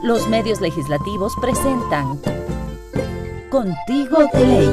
Los medios legislativos presentan Contigo de Ley.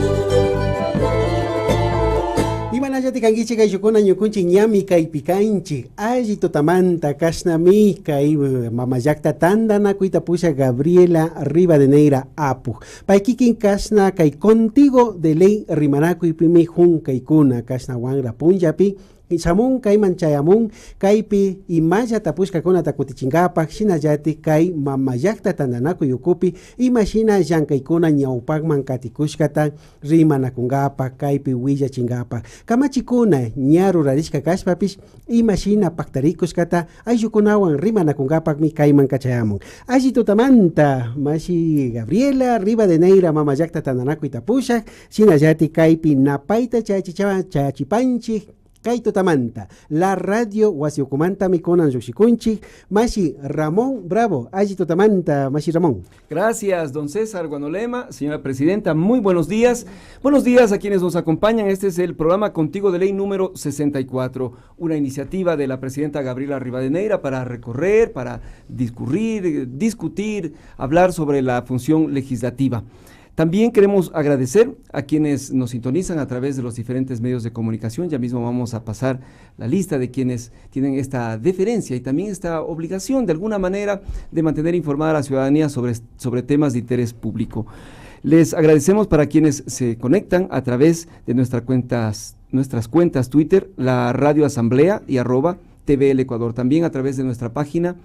Imanallati kankichik ayllunkuna ñukunchik ñami kaypi kanchik alli tutamanta kashnami kay mama llaqta tandanakuyta pusha Gabriela Rivadeneira apu pay kikin kashna kay Contigo de Ley rimanakuypimi junkaykuna kashna wanra punllapi Samun kay manchayamun kaypi imalla tapushkakuna takutichinkapaq shinallati kay mamayaqta tandanakuyukupi imashina llankaykuna ñawpaqman katikushkata rimanakunkapaq kaypi willachinkapaq kamachikuna ña rurarishka kashpapish imashina paqtarikushkata ayllukunawan rimanakunkapaqmi kayman kachayamun alli tutamanta mashi Gabriela Rivadeneira mamayaqta tandanakuyta pushaq shinallati kaypi napayta chayachipanchik kay tutamanta la radio wasiukumanta mikunan llukshikunchik mashi Ramón Bravo alli tutamanta mashi Ramón. Gracias, don César Guanolema, señora presidenta, muy buenos días. Buenos días a quienes nos acompañan. Este es el programa Contigo de Ley número 64, una iniciativa de la presidenta Gabriela Rivadeneira para recorrer, para discurrir, discutir, hablar sobre la función legislativa. También queremos agradecer a quienes nos sintonizan a través de los diferentes medios de comunicación. Ya mismo vamos a pasar la lista de quienes tienen esta deferencia y también esta obligación de alguna manera de mantener informada a la ciudadanía sobre temas de interés público. Les agradecemos para quienes se conectan a través de nuestras cuentas Twitter, la Radio Asamblea y @TVL Ecuador. También a través de nuestra página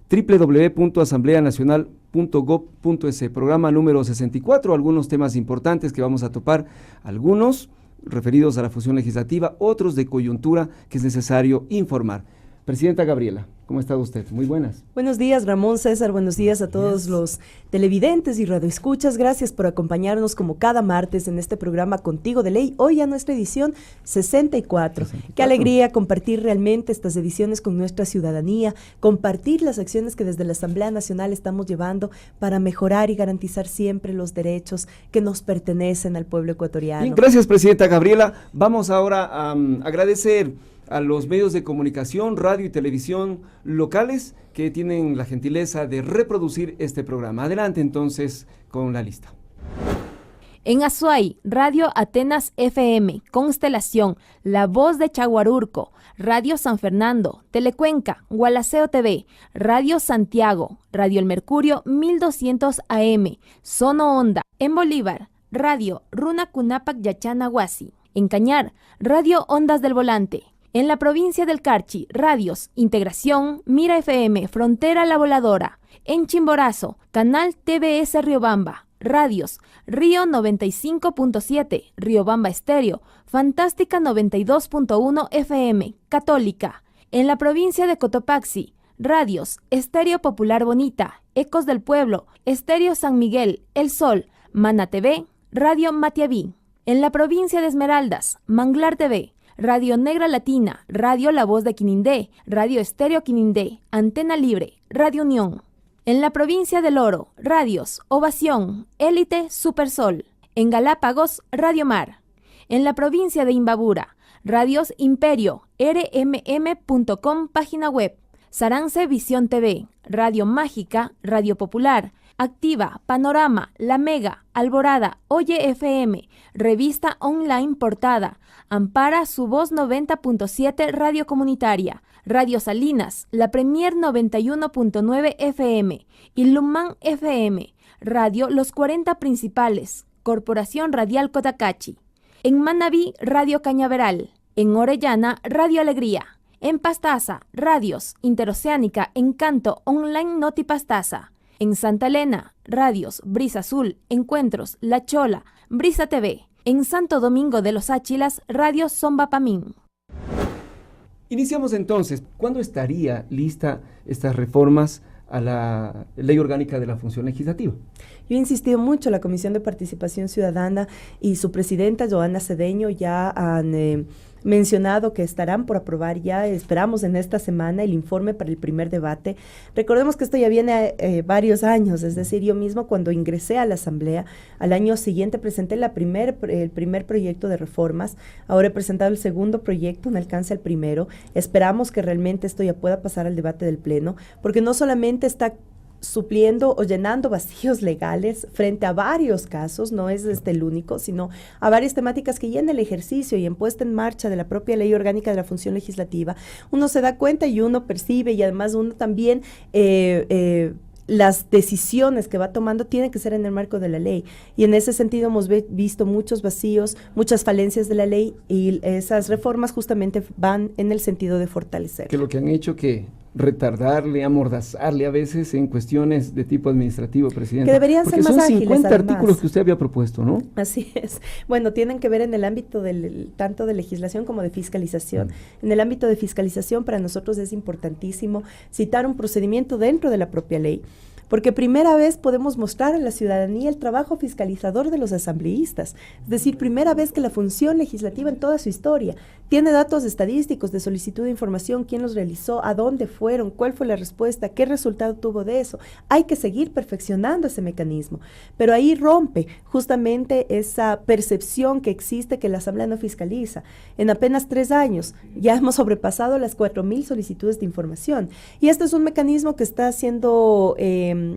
www.asambleanacional.gov.es, programa número 64, algunos temas importantes que vamos a topar, algunos referidos a la función legislativa, otros de coyuntura que es necesario informar. Presidenta Gabriela, ¿cómo está usted? Muy buenas. Buenos días, Ramón, César, buenos días a todos los televidentes y radioescuchas. Gracias por acompañarnos como cada martes en este programa Contigo de Ley. Hoy a nuestra edición 64. Qué alegría compartir realmente estas ediciones con nuestra ciudadanía, compartir las acciones que desde la Asamblea Nacional estamos llevando para mejorar y garantizar siempre los derechos que nos pertenecen al pueblo ecuatoriano. Bien, gracias, Presidenta Gabriela. Vamos ahora a agradecer a los medios de comunicación, radio y televisión locales que tienen la gentileza de reproducir este programa. Adelante entonces con la lista. En Azuay, Radio Atenas FM, Constelación, La Voz de Chaguarurco, Radio San Fernando, Telecuenca, Gualaceo TV, Radio Santiago, Radio El Mercurio 1200 AM, Sono Onda. En Bolívar, Radio Runa Cunapac Yachana Huasi. En Cañar, Radio Ondas del Volante. En la provincia del Carchi, radios Integración, Mira FM, Frontera La Voladora. En Chimborazo, Canal TVS Riobamba, radios Río 95.7, Riobamba Estéreo, Fantástica 92.1 FM, Católica. En la provincia de Cotopaxi, radios Estéreo Popular Bonita, Ecos del Pueblo, Estéreo San Miguel, El Sol, Mana TV, Radio Matiaví. En la provincia de Esmeraldas, Manglar TV, Radio Negra Latina, Radio La Voz de Quinindé, Radio Estéreo Quinindé, Antena Libre, Radio Unión. En la provincia del Oro, radios Ovación, Élite, Supersol. En Galápagos, Radio Mar. En la provincia de Imbabura, radios Imperio, rmm.com, página web. Sarance Visión TV, Radio Mágica, Radio Popular, Activa, Panorama, La Mega, Alborada, Oye FM, Revista Online Portada, Ampara Su Voz 90.7 Radio Comunitaria, Radio Salinas, La Premier 91.9 FM, Ilumán FM, Radio Los 40 Principales, Corporación Radial Cotacachi. En Manabí, Radio Cañaveral. En Orellana, Radio Alegría. En Pastaza, radios Interoceánica, Encanto, Online Noti Pastaza. En Santa Elena, radios Brisa Azul, Encuentros, La Chola, Brisa TV. En Santo Domingo de los Áchilas, Radio Zomba Pamín. Iniciamos entonces. ¿Cuándo estaría lista estas reformas a la Ley Orgánica de la Función Legislativa? Yo he insistido mucho, la Comisión de Participación Ciudadana y su presidenta, Joana Cedeño, ya han mencionado que estarán por aprobar ya, esperamos en esta semana, el informe para el primer debate. Recordemos que esto ya viene varios años, es decir, yo mismo cuando ingresé a la Asamblea, al año siguiente presenté el primer proyecto de reformas, ahora he presentado el segundo proyecto, no alcanza el primero. Esperamos que realmente esto ya pueda pasar al debate del Pleno, porque no solamente está supliendo o llenando vacíos legales frente a varios casos, no es el único, sino a varias temáticas que ya en el ejercicio y en puesta en marcha de la propia ley orgánica de la función legislativa, uno se da cuenta y uno percibe, y además uno también las decisiones que va tomando tienen que ser en el marco de la ley, y en ese sentido hemos visto muchos vacíos, muchas falencias de la ley, y esas reformas justamente van en el sentido de fortalecer. Que lo que han hecho que retardarle, amordazarle a veces en cuestiones de tipo administrativo, presidente. Que deberían porque ser más son ágiles, 50 además. artículos que usted había propuesto, ¿no? Así es. Bueno, tienen que ver en el ámbito tanto de legislación como de fiscalización. En el ámbito de fiscalización, para nosotros es importantísimo citar un procedimiento dentro de la propia ley, porque primera vez podemos mostrar a la ciudadanía el trabajo fiscalizador de los asambleístas. Es decir, primera vez que la función legislativa en toda su historia tiene datos estadísticos de solicitud de información, quién los realizó, a dónde fueron, cuál fue la respuesta, qué resultado tuvo de eso. Hay que seguir perfeccionando ese mecanismo, pero ahí rompe justamente esa percepción que existe que la Asamblea no fiscaliza. En apenas 3 años ya hemos sobrepasado las 4,000 solicitudes de información, y este es un mecanismo que está siendo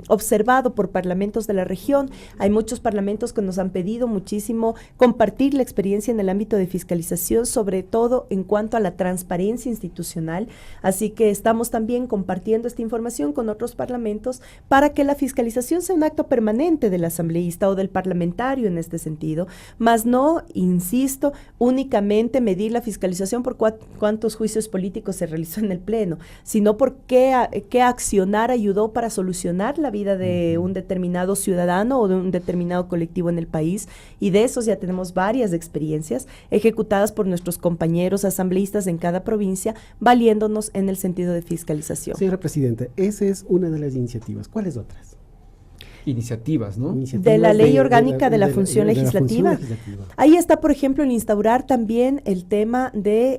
observado por parlamentos de la región. Hay muchos parlamentos que nos han pedido muchísimo compartir la experiencia en el ámbito de fiscalización, sobre todo en cuanto a la transparencia institucional, así que estamos también compartiendo esta información con otros parlamentos para que la fiscalización sea un acto permanente del asambleísta o del parlamentario en este sentido, más no, insisto, únicamente medir la fiscalización por cuántos juicios políticos se realizó en el Pleno, sino por qué accionar ayudó para solucionar la vida de un determinado ciudadano o de un determinado colectivo en el país, y de esos ya tenemos varias experiencias ejecutadas por nuestros compañeros asambleístas en cada provincia, valiéndonos en el sentido de fiscalización. Señora Presidenta, esa es una de las iniciativas. ¿Cuáles otras? Iniciativas, ¿no? De la ley orgánica de la función legislativa. Ahí está, por ejemplo, el instaurar también el tema de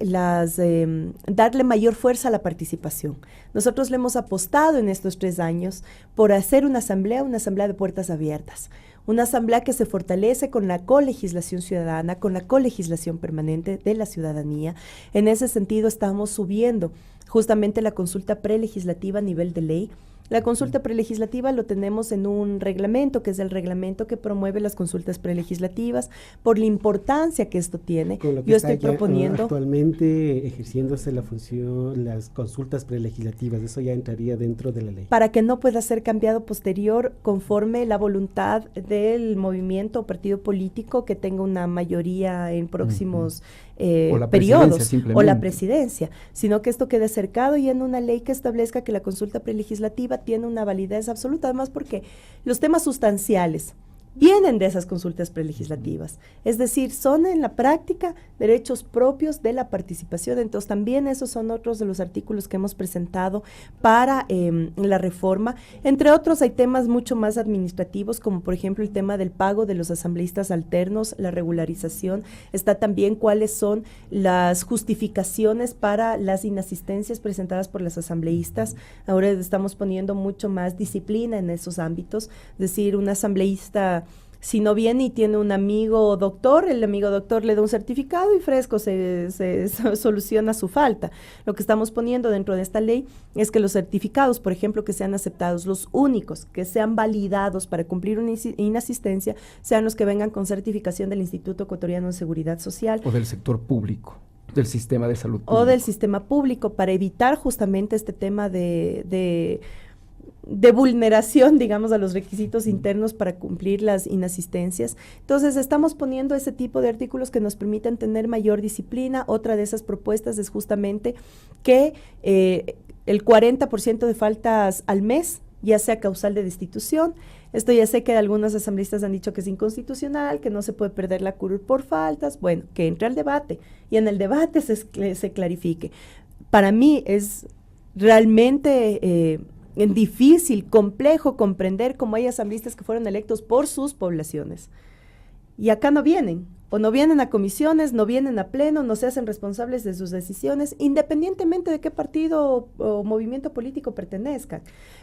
darle mayor fuerza a la participación. Nosotros le hemos apostado en estos 3 años por hacer una asamblea de puertas abiertas. Una asamblea que se fortalece con la colegislación ciudadana, con la colegislación permanente de la ciudadanía. En ese sentido estamos subiendo justamente la consulta prelegislativa a nivel de ley. La consulta prelegislativa lo tenemos en un reglamento, que es el reglamento que promueve las consultas prelegislativas, por la importancia que esto tiene. Con lo que yo está estoy proponiendo actualmente ejerciéndose la función, las consultas prelegislativas, eso ya entraría dentro de la ley. Para que no pueda ser cambiado posterior conforme la voluntad del movimiento o partido político que tenga una mayoría en próximos periodos, o la presidencia, sino que esto quede cercado y en una ley que establezca que la consulta prelegislativa tiene una validez absoluta, además porque los temas sustanciales vienen de esas consultas prelegislativas, es decir, son en la práctica derechos propios de la participación. Entonces también esos son otros de los artículos que hemos presentado para la reforma. Entre otros hay temas mucho más administrativos, como por ejemplo el tema del pago de los asambleístas alternos, la regularización. Está también cuáles son las justificaciones para las inasistencias presentadas por las asambleístas. Ahora estamos poniendo mucho más disciplina en esos ámbitos, es decir, un asambleísta, si no viene y tiene un amigo doctor, el amigo doctor le da un certificado y fresco se soluciona su falta. Lo que estamos poniendo dentro de esta ley es que los certificados, por ejemplo, que sean aceptados, los únicos que sean validados para cumplir una inasistencia, sean los que vengan con certificación del Instituto Ecuatoriano de Seguridad Social. O del sector público, del sistema de salud público. O del sistema público, para evitar justamente este tema de vulneración, digamos, a los requisitos internos para cumplir las inasistencias. Entonces, estamos poniendo ese tipo de artículos que nos permiten tener mayor disciplina. Otra de esas propuestas es justamente que el 40% de faltas al mes ya sea causal de destitución. Esto ya sé que algunos asambleístas han dicho que es inconstitucional, que no se puede perder la curul por faltas. Bueno, que entre al debate y en el debate se clarifique. Para mí es realmente difícil, complejo comprender cómo hay asambleístas que fueron electos por sus poblaciones y acá no vienen, o no vienen a comisiones, no vienen a pleno, no se hacen responsables de sus decisiones, independientemente de qué partido o movimiento político pertenezcan.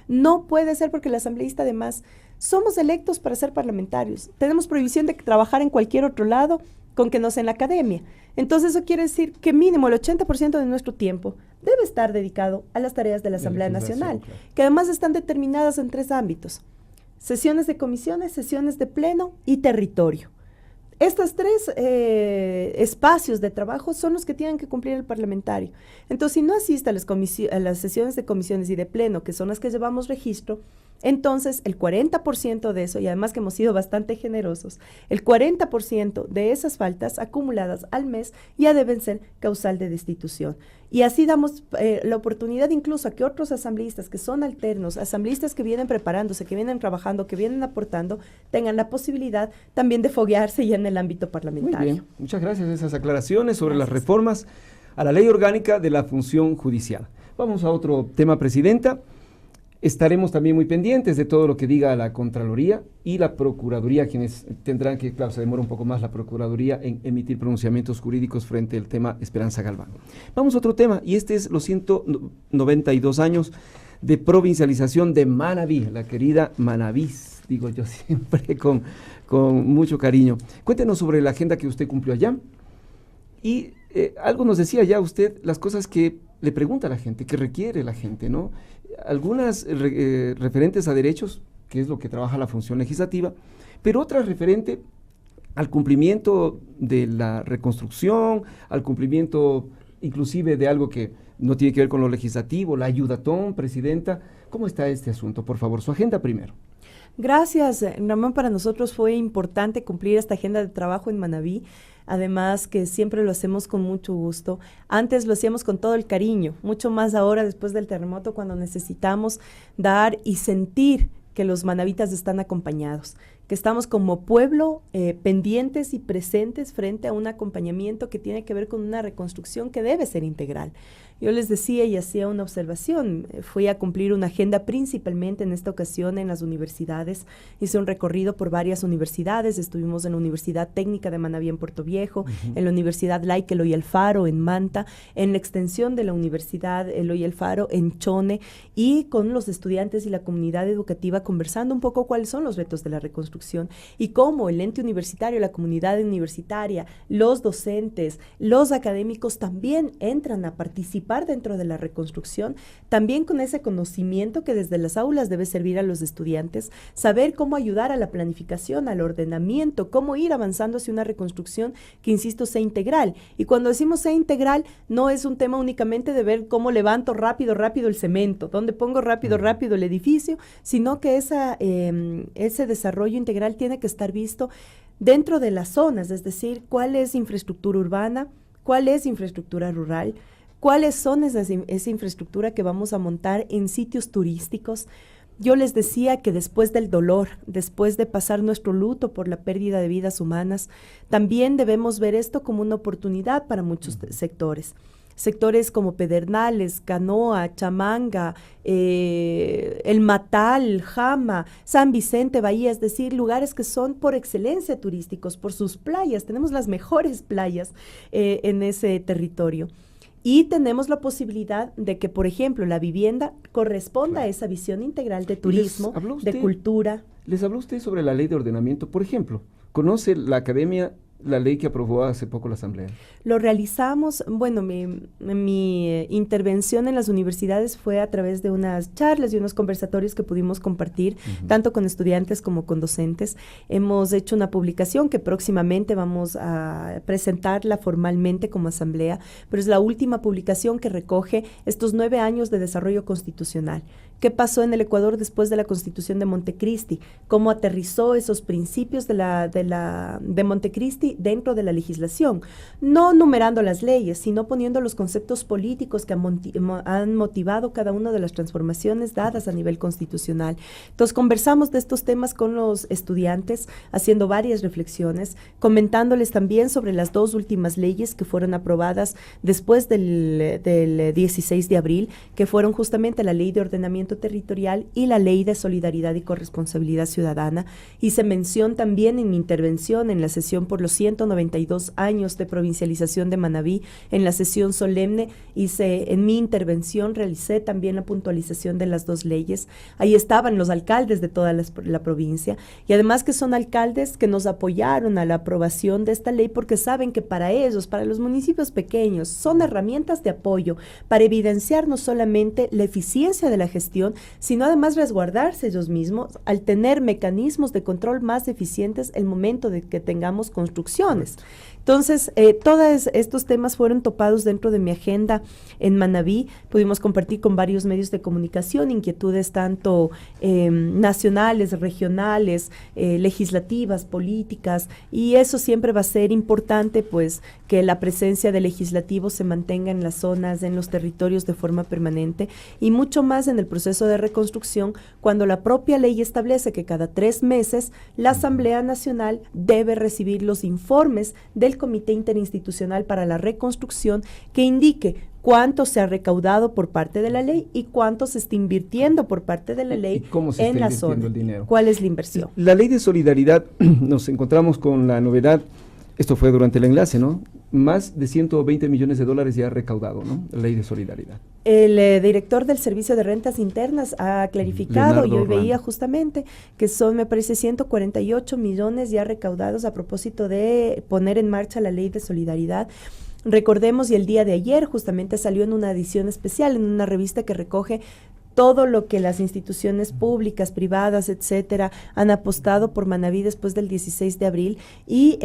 No puede ser, porque el asambleísta, además, somos electos para ser parlamentarios, tenemos prohibición de trabajar en cualquier otro lado con que no sea en la academia. Entonces eso quiere decir que mínimo el 80% de nuestro tiempo debe estar dedicado a las tareas de la Asamblea Nacional, claro, que además están determinadas en 3 ámbitos: sesiones de comisiones, sesiones de pleno y territorio. Estos 3 espacios de trabajo son los que tienen que cumplir el parlamentario. Entonces, si no asiste a las sesiones de comisiones y de pleno, que son las que llevamos registro, entonces el 40% de eso, y además que hemos sido bastante generosos, el 40% de esas faltas acumuladas al mes ya deben ser causal de destitución. Y así damos la oportunidad incluso a que otros asambleístas que son alternos, asambleístas que vienen preparándose, que vienen trabajando, que vienen aportando, tengan la posibilidad también de foguearse ya en el ámbito parlamentario. Muy bien, muchas gracias por esas aclaraciones sobre las reformas a la ley orgánica de la función judicial. Vamos a otro tema, Presidenta. Estaremos también muy pendientes de todo lo que diga la Contraloría y la Procuraduría, quienes tendrán que, claro, se demora un poco más la Procuraduría en emitir pronunciamientos jurídicos frente al tema Esperanza Galván. Vamos a otro tema, y este es los 192 años de provincialización de Manabí, la querida Manabís, digo yo siempre con mucho cariño. Cuéntenos sobre la agenda que usted cumplió allá, y algo nos decía ya usted, las cosas que le pregunta a la gente, que requiere la gente, ¿no? Algunas referentes a derechos, que es lo que trabaja la función legislativa, pero otras referente al cumplimiento de la reconstrucción, al cumplimiento inclusive de algo que no tiene que ver con lo legislativo, la ayudatón, Presidenta. ¿Cómo está este asunto? Por favor, su agenda primero. Gracias, Ramón. Para nosotros fue importante cumplir esta agenda de trabajo en Manabí. Además que siempre lo hacemos con mucho gusto. Antes lo hacíamos con todo el cariño, mucho más ahora después del terremoto, cuando necesitamos dar y sentir que los manavitas están acompañados, que estamos como pueblo pendientes y presentes frente a un acompañamiento que tiene que ver con una reconstrucción que debe ser integral. Yo les decía y hacía una observación, fui a cumplir una agenda principalmente en esta ocasión en las universidades, hice un recorrido por varias universidades, estuvimos en la Universidad Técnica de Manabí en Puerto Viejo, en la Universidad Laica Eloy Alfaro en Manta, en la extensión de la Universidad Eloy Alfaro en Chone, y con los estudiantes y la comunidad educativa conversando un poco cuáles son los retos de la reconstrucción y cómo el ente universitario, la comunidad universitaria, los docentes, los académicos también entran a participar dentro de la reconstrucción, también con ese conocimiento que desde las aulas debe servir a los estudiantes, saber cómo ayudar a la planificación, al ordenamiento, cómo ir avanzando hacia una reconstrucción que, insisto, sea integral. Y cuando decimos sea integral, no es un tema únicamente de ver cómo levanto rápido el cemento, dónde pongo rápido el edificio, sino que ese desarrollo integral tiene que estar visto dentro de las zonas, es decir, cuál es infraestructura urbana, cuál es infraestructura rural, cuáles son esa infraestructura que vamos a montar en sitios turísticos. Yo les decía que después del dolor, después de pasar nuestro luto por la pérdida de vidas humanas, también debemos ver esto como una oportunidad para muchos sectores. Sectores como Pedernales, Canoa, Chamanga, El Matal, Jama, San Vicente, Bahía, es decir, lugares que son por excelencia turísticos, por sus playas. Tenemos las mejores playas en ese territorio. Y tenemos la posibilidad de que, por ejemplo, la vivienda corresponda a esa visión integral de turismo, de cultura. ¿Les habló usted sobre la ley de ordenamiento? Por ejemplo, ¿conoce la academia la ley que aprobó hace poco la Asamblea? Lo realizamos, bueno, mi intervención en las universidades fue a través de unas charlas y unos conversatorios que pudimos compartir, tanto con estudiantes como con docentes. Hemos hecho una publicación que próximamente vamos a presentarla formalmente como Asamblea, pero es la última publicación que recoge estos 9 años de desarrollo constitucional. ¿Qué pasó en el Ecuador después de la Constitución de Montecristi? ¿Cómo aterrizó esos principios de Montecristi dentro de la legislación? No numerando las leyes, sino poniendo los conceptos políticos que han motivado cada una de las transformaciones dadas a nivel constitucional. Entonces, conversamos de estos temas con los estudiantes, haciendo varias reflexiones, comentándoles también sobre las 2 últimas leyes que fueron aprobadas después del 16 de abril, que fueron justamente la Ley de Ordenamiento ordenamiento territorial y la Ley de Solidaridad y Corresponsabilidad Ciudadana. Hice mención también en mi intervención en la sesión por los 192 años de provincialización de Manabí, en la sesión solemne en mi intervención realicé también la puntualización de las dos leyes. Ahí estaban los alcaldes de toda la provincia, y además que son alcaldes que nos apoyaron a la aprobación de esta ley, porque saben que para ellos, para los municipios pequeños, son herramientas de apoyo para evidenciar no solamente la eficiencia de la gestión, sino además resguardarse ellos mismos al tener mecanismos de control más eficientes el momento de que tengamos construcciones. Entonces, todos estos temas fueron topados dentro de mi agenda en Manabí. Pudimos compartir con varios medios de comunicación inquietudes tanto nacionales, regionales, legislativas, políticas, y eso siempre va a ser importante, pues, que la presencia de legislativos se mantenga en las zonas, en los territorios de forma permanente, y mucho más en el proceso de reconstrucción, cuando la propia ley establece que cada 3 meses la Asamblea Nacional debe recibir los informes del Comité Interinstitucional para la Reconstrucción, que indique cuánto se ha recaudado por parte de la ley y cuánto se está invirtiendo por parte de la ley en la zona. ¿Cuál es la inversión? La ley de solidaridad, nos encontramos con la novedad, esto fue durante el enlace, ¿no? Más de 120 millones de dólares ya ha recaudado, ¿no? La ley de solidaridad. El director del Servicio de Rentas Internas ha clarificado, y hoy veía justamente que son, me parece, 148 millones ya recaudados a propósito de poner en marcha la ley de solidaridad. Recordemos, y el día de ayer justamente salió en una edición especial, en una revista que recoge todo lo que las instituciones públicas, privadas, etcétera, han apostado por Manabí después del 16 de abril, y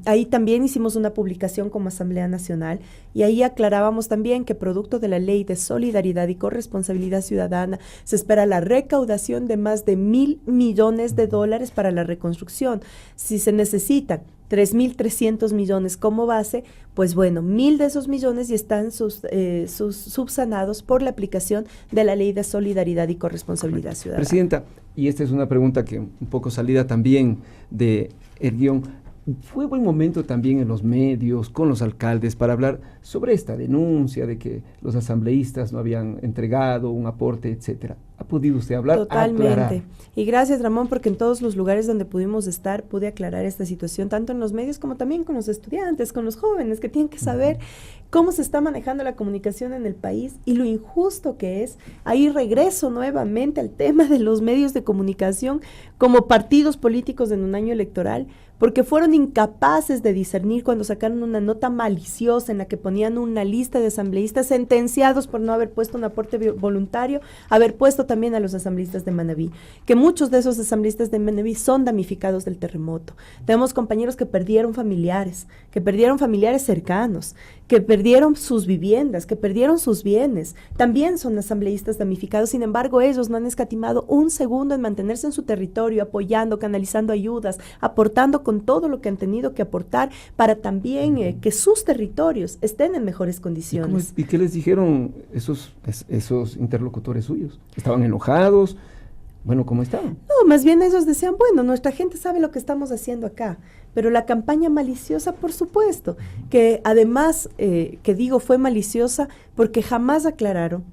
ahí también hicimos una publicación como Asamblea Nacional, y ahí aclarábamos también que producto de la Ley de Solidaridad y Corresponsabilidad Ciudadana se espera la recaudación de más de 1,000 millones de dólares para la reconstrucción. Si se necesitan 3,300 millones como base, pues bueno, 1,000 de esos millones ya están subsanados por la aplicación de la Ley de Solidaridad y Corresponsabilidad Ciudadana. Presidenta, y esta es una pregunta que un poco salida también de el guión, ¿fue buen momento también en los medios, con los alcaldes, para hablar sobre esta denuncia de que los asambleístas no habían entregado un aporte, etcétera? ¿Ha podido usted hablar? Totalmente. Aclarar? Y gracias, Ramón, porque en todos los lugares donde pudimos estar pude aclarar esta situación, tanto en los medios como también con los estudiantes, con los jóvenes, que tienen que saber cómo se está manejando la comunicación en el país y lo injusto que es. Ahí regreso nuevamente al tema de los medios de comunicación como partidos políticos en un año electoral, porque fueron incapaces de discernir cuando sacaron una nota maliciosa en la que ponían una lista de asambleístas sentenciados por no haber puesto un aporte voluntario, haber puesto también a los asambleístas de Manabí, que muchos de esos asambleístas de Manabí son damnificados del terremoto. Tenemos compañeros que perdieron familiares cercanos, que perdieron sus viviendas, que perdieron sus bienes, también son asambleístas damnificados. Sin embargo, ellos no han escatimado un segundo en mantenerse en su territorio, apoyando, canalizando ayudas, aportando con todo lo que han tenido que aportar para también que sus territorios estén en mejores condiciones. ¿Y qué les dijeron esos interlocutores suyos? ¿Estaban enojados? Bueno, ¿cómo estaban? No, más bien ellos decían, bueno, nuestra gente sabe lo que estamos haciendo acá, pero la campaña maliciosa, por supuesto, que además, que digo, fue maliciosa porque jamás aclararon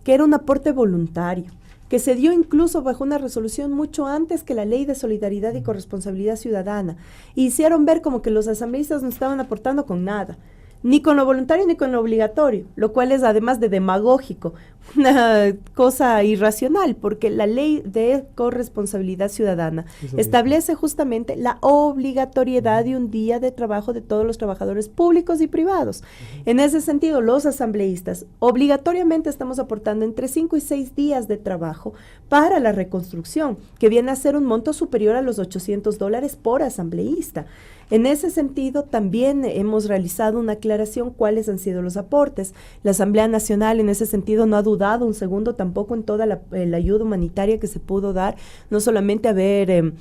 que era un aporte voluntario, que se dio incluso bajo una resolución mucho antes que la Ley de Solidaridad y Corresponsabilidad Ciudadana. Hicieron ver como que los asambleístas no estaban aportando con nada, ni con lo voluntario ni con lo obligatorio, lo cual es además de demagógico, una cosa irracional, porque la Ley de Corresponsabilidad Ciudadana establece justamente la obligatoriedad de un día de trabajo de todos los trabajadores públicos y privados. En ese sentido, los asambleístas obligatoriamente estamos aportando entre 5 y 6 días de trabajo para la reconstrucción, que viene a ser un monto superior a los $800 por asambleísta. En ese sentido, también hemos realizado una aclaración cuáles han sido los aportes. La Asamblea Nacional en ese sentido no ha dudado un segundo tampoco en toda la ayuda humanitaria que se pudo dar, no solamente haber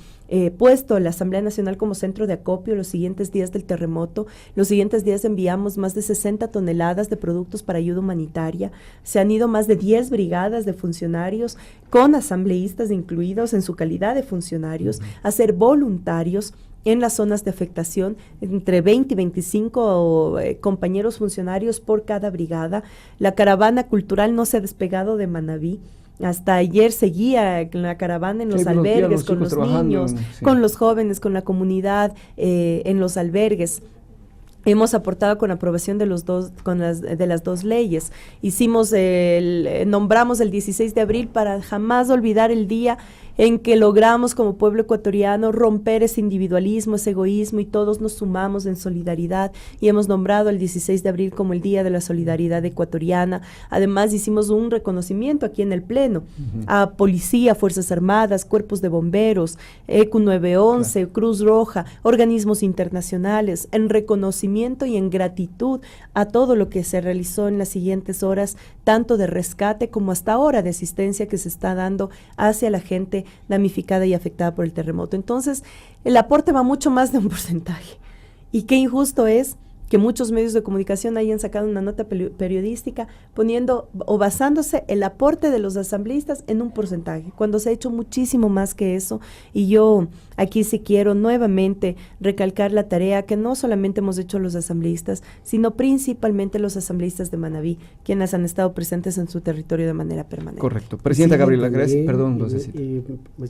puesto la Asamblea Nacional como centro de acopio los siguientes días del terremoto. Los siguientes días enviamos más de 60 toneladas de productos para ayuda humanitaria. Se han ido más de 10 brigadas de funcionarios con asambleístas incluidos en su calidad de funcionarios a ser voluntarios en las zonas de afectación, entre 20 y 25 compañeros funcionarios por cada brigada. La caravana cultural no se ha despegado de Manabí. hasta ayer seguía en la caravana en los albergues, con los niños, con los jóvenes, con la comunidad, en los albergues. Hemos aportado con aprobación de las dos leyes. Nombramos el 16 de abril para jamás olvidar el día en que logramos como pueblo ecuatoriano romper ese individualismo, ese egoísmo, y todos nos sumamos en solidaridad, y hemos nombrado el 16 de abril como el Día de la Solidaridad Ecuatoriana. Además hicimos un reconocimiento aquí en el Pleno a Policía, Fuerzas Armadas, Cuerpos de Bomberos, ECU 911, claro, Cruz Roja, organismos internacionales, en reconocimiento y en gratitud a todo lo que se realizó en las siguientes horas, tanto de rescate como hasta ahora de asistencia que se está dando hacia la gente damnificada y afectada por el terremoto. Entonces, el aporte va mucho más de un porcentaje. Y qué injusto es que muchos medios de comunicación hayan sacado una nota periodística poniendo o basándose el aporte de los asambleístas en un porcentaje, cuando se ha hecho muchísimo más que eso. Y yo aquí sí quiero nuevamente recalcar la tarea que no solamente hemos hecho los asambleístas, sino principalmente los asambleístas de Manabí, quienes han estado presentes en su territorio de manera permanente. Correcto. Presidenta Gabriela, gracias. Perdón,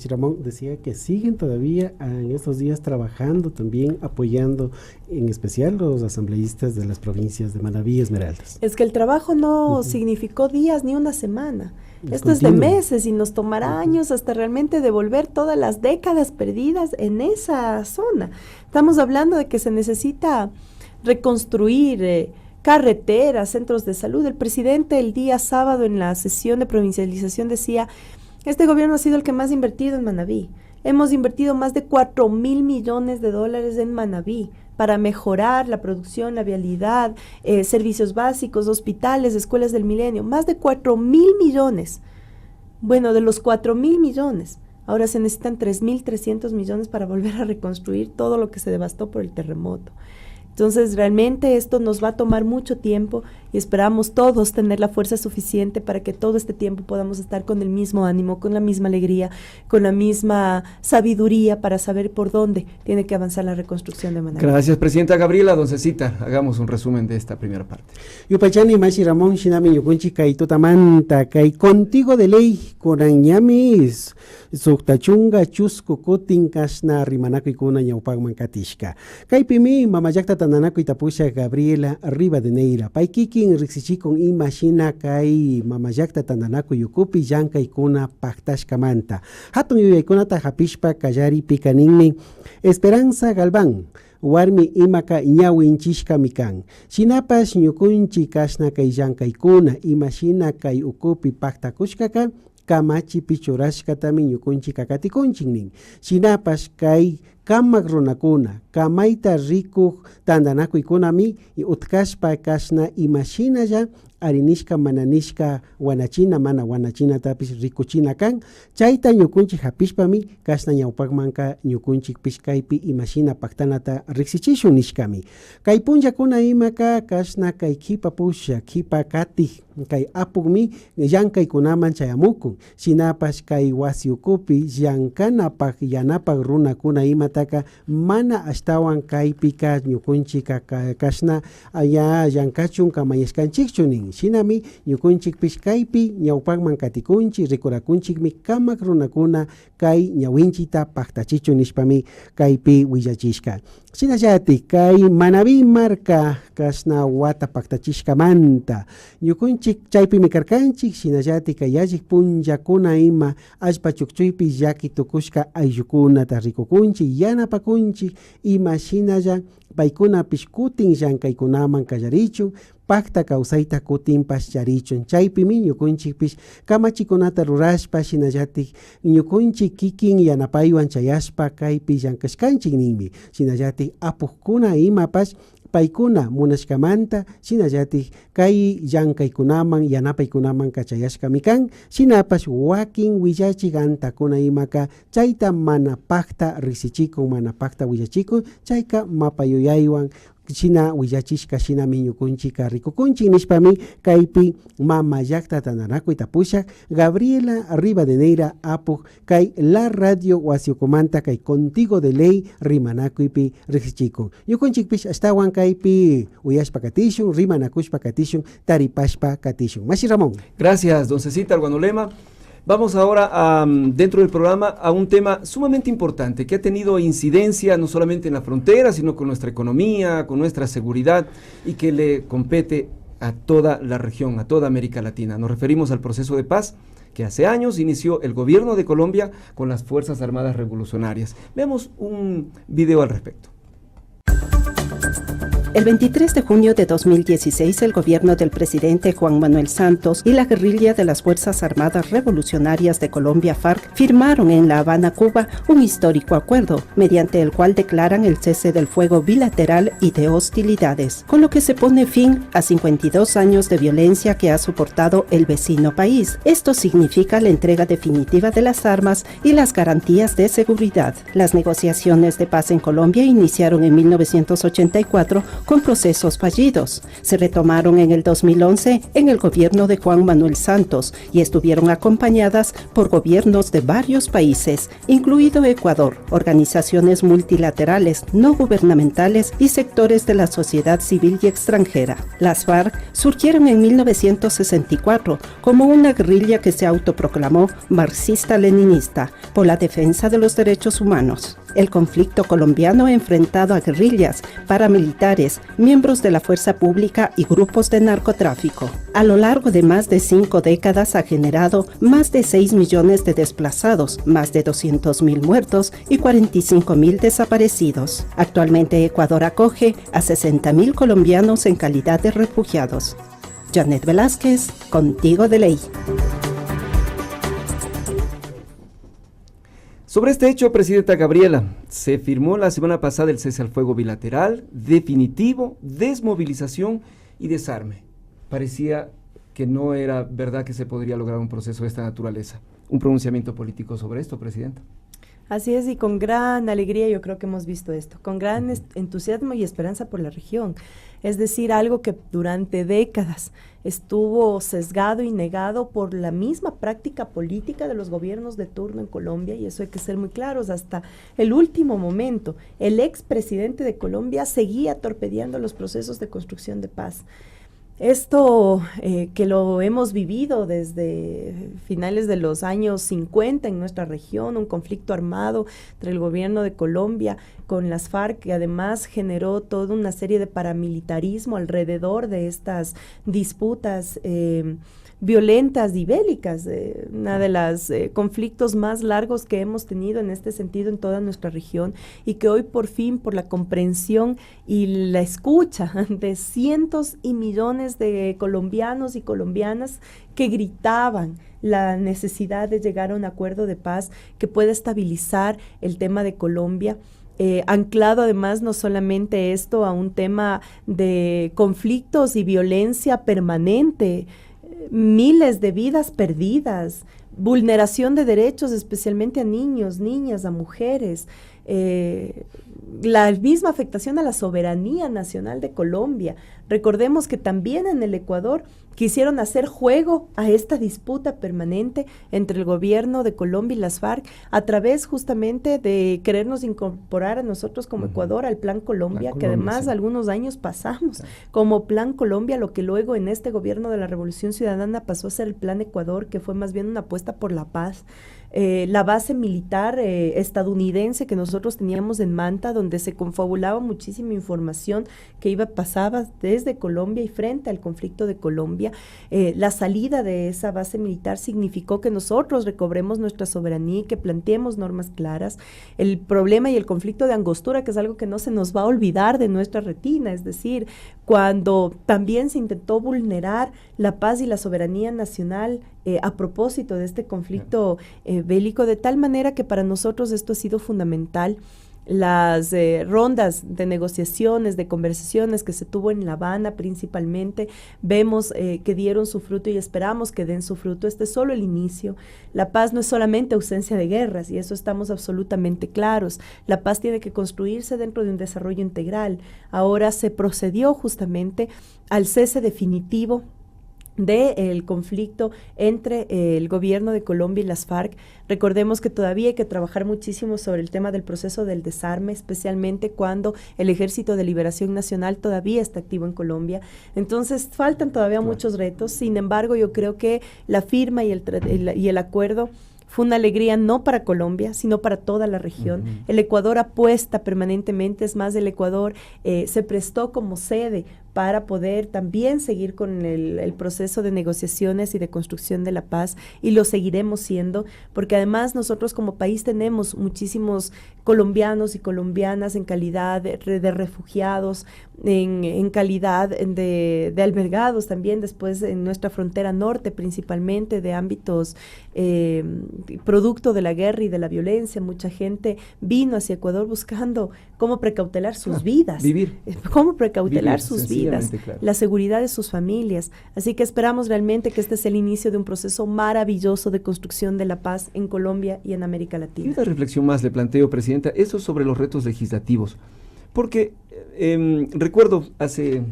Ramón decía que siguen todavía en estos días trabajando, también apoyando en especial los asambleístas de las provincias de Manabí y Esmeraldas. Es que el trabajo no significó días ni una semana. Esto es de meses y nos tomará años hasta realmente devolver todas las décadas perdidas en esa zona. Estamos hablando de que se necesita reconstruir carreteras, centros de salud. El presidente el día sábado en la sesión de provincialización decía, este gobierno ha sido el que más ha invertido en Manabí. Hemos invertido más de 4.000 millones de dólares en Manabí para mejorar la producción, la vialidad, servicios básicos, hospitales, escuelas del milenio. Más de 4.000 millones. Bueno, de los 4.000 millones, ahora se necesitan 3.300 millones para volver a reconstruir todo lo que se devastó por el terremoto. Entonces, realmente esto nos va a tomar mucho tiempo y esperamos todos tener la fuerza suficiente para que todo este tiempo podamos estar con el mismo ánimo, con la misma alegría, con la misma sabiduría para saber por dónde tiene que avanzar la reconstrucción de Manabí. Gracias, Presidenta Gabriela. Don Cecita, hagamos un resumen de esta primera parte. Yupachani, Mashi Ramón, Shinami, Yukunchi, Kai Totamanta, Kai Contigo de Ley, Corañamis, Suktachunga, Chusco, Kotin, Kasna, Rimanaco y Kuna, Yaupagman, Katishka. Kai Pimi, Mamayakta, Tananaco y Tapusha, Gabriela, Rivadeneira, Paikikin, Rixichikon, Imashina, Kai, Mamayakta, Tananaco, Yukupi, Yanka y Kuna, Paktashka Manta. Hatun Yuyakunata, Japishpa, Kayari, Picanini, Esperanza Galván. Warmi imaka ñawinchishka mikan. Shinapas ñukunchi kashna kay llank'aykuna, imashina kay ukupi paktakushkaka, kamachi pichurashkatami ñukunchi kakatikunchik nin. Shinapas kay kamak runakuna, kamayta rikuq tandanakuykunami utkashpa kashna imashinalla arinishka mananishka wanachina mana wanachina tapis rikuchina kan, chayta ñukunchik hapishpami kashna ñawpakmanka ñukunchik pishkaypi imashina paktanata riksichishun nishkami. Kay punllakuna imaka kashna kay kipa pusha, kipa katij, kay apukmi llankaykunaman chayamukun. Shinapash kay wasiukupi llankanapak yanapak runakuna imataka mana ashtawan kaypika ñukunchik kashna aya llankachun kamayashkanchikchu nin. Shinami ñukunchik pishkaypi ñawpakman katikunchik rikurakunchikmi kamak runakuna kay ñawinchita paktachichu nishpami kaypi willachishka. Shinallati kay Manabí marca kashna wata paktachishkamanta ñukunchik chaypimi karkanchik, shinallati kay yallik punllakuna ima allpa chukchuypi llaki tukushka ayllukunata rikukunchik yanapakunchik ima shinalla paykunapish kutin llankaykunaman kallarichun pakta kawsayta kutinpas charichun. Chaypimi ñukunchikpish kamachikunata rurashpa shinallatik ñukunchik kikin yanapaywan chayashpa kaypi llankashkanchik ninmi. Shinallatik apukkuna imapash paykuna munashkamanta shinallatik kay llankaykunaman yanapaykunaman kachayashkami kan, shinapash wakin willachik antakuna imaka chayta mana pakta risichikun, mana pakta willachikun, chayka mapayuyaywan shina willachishka shinami ñukunchika rikukunchik nishpami kaypi Mamayakta Tananakuy Tapushak Gabriela Rivadeneira apuk kay la radio wasiukumanta kay Contigo de Ley rimanakuypi riksichikun. Ñukunchikpish astawan kaypi uyashpa katishun, rimanakushpa katishun, taripashpa katishun. Mashi Ramón. Gracias, don Cecita Arguanolema. Vamos ahora, dentro del programa, a un tema sumamente importante que ha tenido incidencia no solamente en la frontera, sino con nuestra economía, con nuestra seguridad y que le compete a toda la región, a toda América Latina. Nos referimos al proceso de paz que hace años inició el gobierno de Colombia con las Fuerzas Armadas Revolucionarias. Veamos un video al respecto. El 23 de junio de 2016, el gobierno del presidente Juan Manuel Santos y la guerrilla de las Fuerzas Armadas Revolucionarias de Colombia, FARC, firmaron en La Habana, Cuba, un histórico acuerdo, mediante el cual declaran el cese del fuego bilateral y de hostilidades, con lo que se pone fin a 52 años de violencia que ha soportado el vecino país. Esto significa la entrega definitiva de las armas y las garantías de seguridad. Las negociaciones de paz en Colombia iniciaron en 1984 con procesos fallidos. Se retomaron en el 2011 en el gobierno de Juan Manuel Santos y estuvieron acompañadas por gobiernos de varios países, incluido Ecuador, organizaciones multilaterales, no gubernamentales y sectores de la sociedad civil y extranjera. Las FARC surgieron en 1964 como una guerrilla que se autoproclamó marxista-leninista por la defensa de los derechos humanos. El conflicto colombiano ha enfrentado a guerrillas, paramilitares, miembros de la fuerza pública y grupos de narcotráfico. A lo largo de más de 5 décadas ha generado más de 6 millones de desplazados, más de 200.000 muertos y 45.000 desaparecidos. Actualmente Ecuador acoge a 60.000 colombianos en calidad de refugiados. Janet Velázquez, Contigo de Ley. Sobre este hecho, Presidenta Gabriela, se firmó la semana pasada el cese al fuego bilateral, definitivo, desmovilización y desarme. Parecía que no era verdad que se podría lograr un proceso de esta naturaleza. ¿Un pronunciamiento político sobre esto, Presidenta? Así es, y con gran alegría yo creo que hemos visto esto, con gran entusiasmo y esperanza por la región. Es decir, algo que durante décadas estuvo sesgado y negado por la misma práctica política de los gobiernos de turno en Colombia, y eso hay que ser muy claros, hasta el último momento. El expresidente de Colombia seguía torpedeando los procesos de construcción de paz. Esto que lo hemos vivido desde finales de los años 50 en nuestra región, un conflicto armado entre el gobierno de Colombia con las FARC, que además generó toda una serie de paramilitarismo alrededor de estas disputas violentas y bélicas, una de los conflictos más largos que hemos tenido en este sentido en toda nuestra región, y que hoy por fin, por la comprensión y la escucha de cientos y millones de colombianos y colombianas que gritaban la necesidad de llegar a un acuerdo de paz que pueda estabilizar el tema de Colombia, anclado además no solamente esto a un tema de conflictos y violencia permanente, miles de vidas perdidas, vulneración de derechos especialmente a niños, niñas, a mujeres, la misma afectación a la soberanía nacional de Colombia. Recordemos que también en el Ecuador quisieron hacer juego a esta disputa permanente entre el gobierno de Colombia y las FARC a través justamente de querernos incorporar a nosotros como Ecuador al Plan Colombia, que además algunos años pasamos como Plan Colombia, lo que luego en este gobierno de la Revolución Ciudadana pasó a ser el Plan Ecuador, que fue más bien una apuesta por la paz. La base militar estadounidense que nosotros teníamos en Manta, donde se confabulaba muchísima información que pasaba desde Colombia y frente al conflicto de Colombia. La salida de esa base militar significó que nosotros recobremos nuestra soberanía y que planteemos normas claras. El problema y el conflicto de Angostura, que es algo que no se nos va a olvidar de nuestra retina, es decir, cuando también se intentó vulnerar la paz y la soberanía nacional a propósito de este conflicto bélico, de tal manera que para nosotros esto ha sido fundamental. Las rondas de negociaciones, de conversaciones que se tuvo en La Habana principalmente, vemos que dieron su fruto y esperamos que den su fruto. Este es solo el inicio. La paz no es solamente ausencia de guerras, y eso estamos absolutamente claros. La paz tiene que construirse dentro de un desarrollo integral. Ahora se procedió justamente al cese definitivo del conflicto entre el gobierno de Colombia y las FARC. Recordemos que todavía hay que trabajar muchísimo sobre el tema del proceso del desarme, especialmente cuando el Ejército de Liberación Nacional todavía está activo en Colombia. Entonces, faltan todavía muchos retos. Sin embargo, yo creo que la firma y el acuerdo fue una alegría no para Colombia, sino para toda la región. El Ecuador apuesta permanentemente, es más, el Ecuador se prestó como sede para poder también seguir con el proceso de negociaciones y de construcción de la paz, y lo seguiremos siendo, porque además nosotros como país tenemos muchísimos colombianos y colombianas en calidad de refugiados, en calidad de albergados también, después en nuestra frontera norte principalmente, de ámbitos producto de la guerra y de la violencia. Mucha gente vino hacia Ecuador buscando cómo precautelar sus vidas, cómo precautelar sus vidas, la seguridad de sus familias. Así que esperamos realmente que este es el inicio de un proceso maravilloso de construcción de la paz en Colombia y en América Latina. Y una reflexión más le planteo, Presidenta, eso sobre los retos legislativos, porque recuerdo hace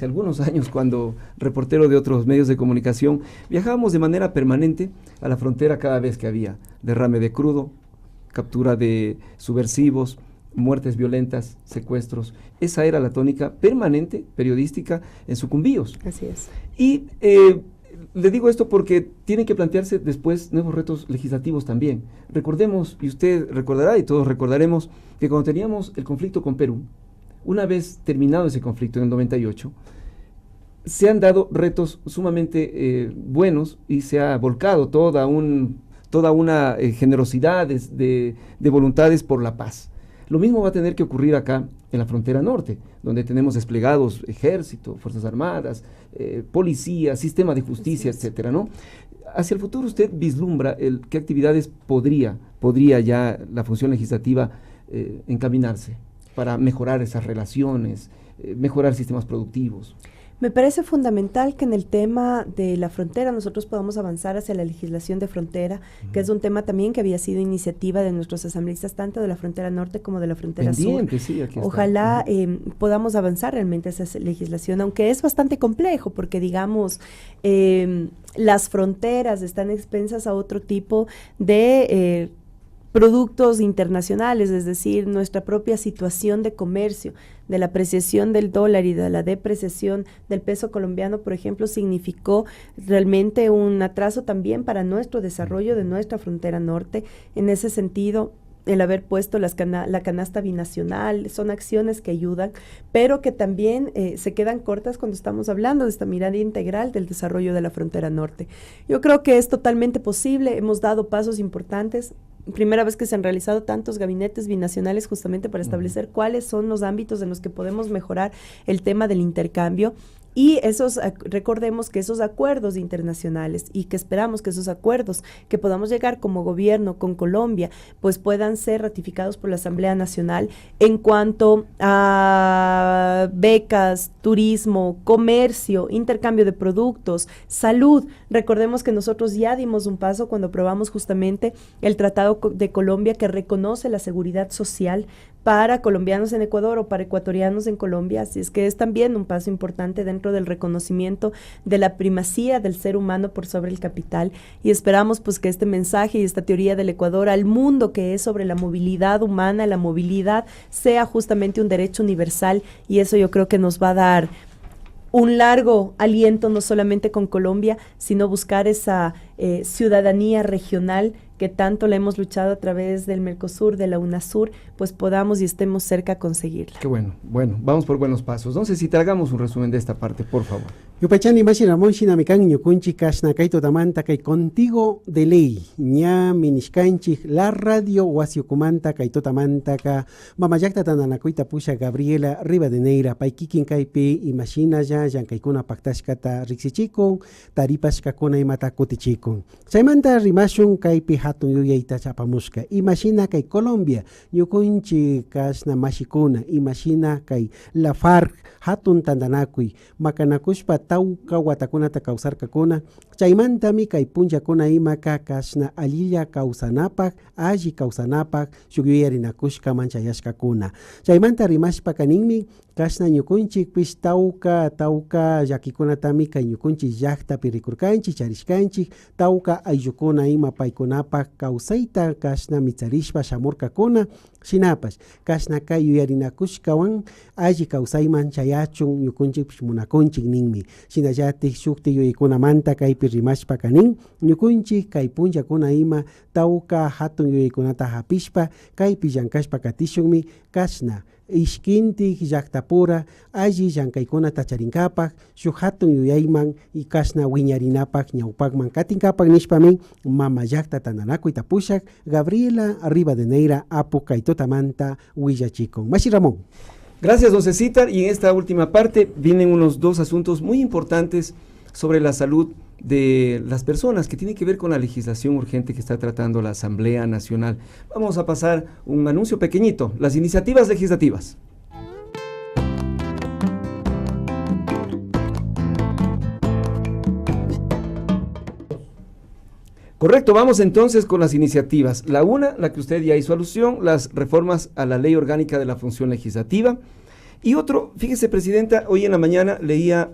algunos años, cuando reportero de otros medios de comunicación, viajábamos de manera permanente a la frontera cada vez que había derrame de crudo, captura de subversivos, muertes violentas, secuestros. Esa era la tónica permanente, periodística, en Sucumbíos. Así es. Y le digo esto porque tienen que plantearse después nuevos retos legislativos también. Recordemos, y usted recordará y todos recordaremos, que cuando teníamos el conflicto con Perú, una vez terminado ese conflicto en el 98, se han dado retos sumamente buenos y se ha volcado toda una generosidad de voluntades por la paz. Lo mismo va a tener que ocurrir acá en la frontera norte, donde tenemos desplegados ejército, fuerzas armadas, policía, sistema de justicia, etcétera, ¿no? Hacia el futuro, ¿usted vislumbra qué actividades podría ya la función legislativa encaminarse para mejorar esas relaciones, mejorar sistemas productivos? Me parece fundamental que en el tema de la frontera nosotros podamos avanzar hacia la legislación de frontera, que es un tema también que había sido iniciativa de nuestros asambleístas, tanto de la frontera norte como de la frontera sur. Sí, aquí está. Ojalá podamos avanzar realmente hacia esa legislación, aunque es bastante complejo, porque digamos, las fronteras están expensas a otro tipo de productos internacionales, es decir, nuestra propia situación de comercio, de la apreciación del dólar y de la depreciación del peso colombiano, por ejemplo, significó realmente un atraso también para nuestro desarrollo de nuestra frontera norte. En ese sentido, el haber puesto la canasta binacional, son acciones que ayudan, pero que también se quedan cortas cuando estamos hablando de esta mirada integral del desarrollo de la frontera norte. Yo creo que es totalmente posible, hemos dado pasos importantes. Primera vez que se han realizado tantos gabinetes binacionales justamente para establecer cuáles son los ámbitos en los que podemos mejorar el tema del intercambio. Y recordemos que esos acuerdos internacionales, y que esperamos que esos acuerdos que podamos llegar como gobierno con Colombia, pues puedan ser ratificados por la Asamblea Nacional en cuanto a becas, turismo, comercio, intercambio de productos, salud. Recordemos que nosotros ya dimos un paso cuando aprobamos justamente el Tratado de Colombia, que reconoce la seguridad social para colombianos en Ecuador o para ecuatorianos en Colombia, así es que es también un paso importante dentro del reconocimiento de la primacía del ser humano por sobre el capital, y esperamos pues que este mensaje y esta teoría del Ecuador al mundo, que es sobre la movilidad humana, la movilidad, sea justamente un derecho universal, y eso yo creo que nos va a dar un largo aliento, no solamente con Colombia, sino buscar esa ciudadanía regional que tanto la hemos luchado a través del Mercosur, de la UNASUR, pues podamos y estemos cerca a conseguirla. Qué bueno, vamos por buenos pasos. Entonces, si tragamos un resumen de esta parte, por favor. Yupachani Bashi Ramón Shinamikan Ñukunchi Kashna Kaito Tamanta Kai Contigo de Ley Ña Minishkanchi La Radio Wasiukumanta Kaito Tamanta Ka Mamayakta Tananakuita Pusha Gabriela Rivadeneira Paikikin Kaipe Imagina ya Yankaikuna Paktashkata Rixichikon Taripashkakuna Imata Kutichikon Saimanta Rimashun Kaipe Hatun Yuyaita Chapamuska Imagina Kai Colombia Ñukunchi Kashna Mashikuna Imagina Kai La FARC Hatun Tandanakui Makanakushpa Tauka Watakunata Kausarkakuna Chaimantami Kai Punchakuna Imaka Kashna Alilla Kausanapak Aji Kausanapak Shuguyarinakushka Manchayashkakuna Chaimanta Rimashpa Kaninmi Kashna ñukunchik pish tauka llakikunatami kay ñukunchik llaqtapi rikurkanchik charishkanchik tauka ayllukuna ima paykunapak kawsayta kashna micharishpa shamurkakuna shinapash kashna kay yuyarinakushkawan alli kawsayman chayachun ñukunchik pish munakunchik ninmi shinallatik shukti yuyaykunamanta kaypi rimashpa kanin ñukunchik kay punllakuna ima tauka hatun yuyaykunata hapishpa kaypi llankashpa katishunmi kashna ishkintik llaktapura alli llankaykunata charinkapak shuk hatun yuyayman y kashna wiñarinapak ñawpakman katinkapak nishpami mama llakta tananakuyta pushak Gabriela Rivadeneira apu kay tutamanta willachikun. Mashi Ramón. Gracias, don Cecitar. Y en esta última parte vienen unos dos asuntos muy importantes sobre la salud de las personas, que tiene que ver con la legislación urgente que está tratando la Asamblea Nacional. Vamos a pasar un anuncio pequeñito, las iniciativas legislativas. Correcto, vamos entonces con las iniciativas. La una, la que usted ya hizo alusión, las reformas a la Ley Orgánica de la Función Legislativa. Y otro, fíjese, Presidenta, hoy en la mañana leía,